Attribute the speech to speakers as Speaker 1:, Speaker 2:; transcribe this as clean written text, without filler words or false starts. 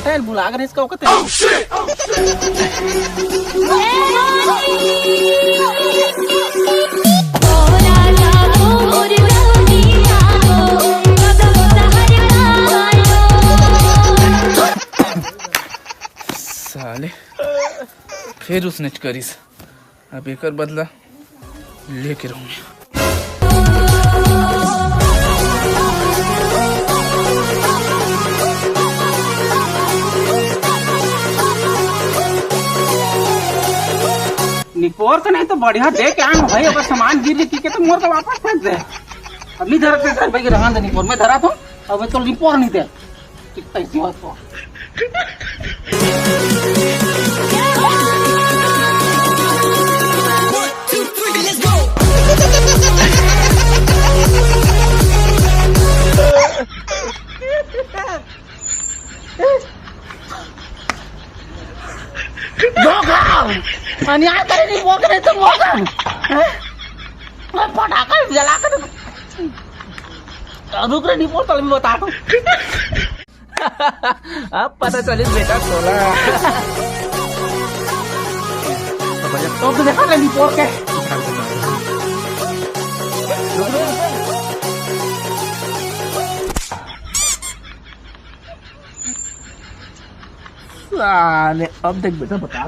Speaker 1: बेटा बुला कर इसका औकात है। साले फिर उसने करीस, अब एक बदला लेके रहूंगी। निपोर का नहीं तो बढ़िया दे के आऊं भाई, अगर सामान गिर के तो मोर का वापस फेंक दे। अब नहीं धरा के भाई रहन दे, निपोर में धरा तो अब तो निपोर नहीं दे कितना इसी बात को। अन्याय करे नहीं वो करे तो वो कर पटाखा जला कर रुक रहे नहीं बोल मैं बता दूं। अब पता चले बेटा सोला तो देखा नहीं पोर के साले। अब देख बेटा बता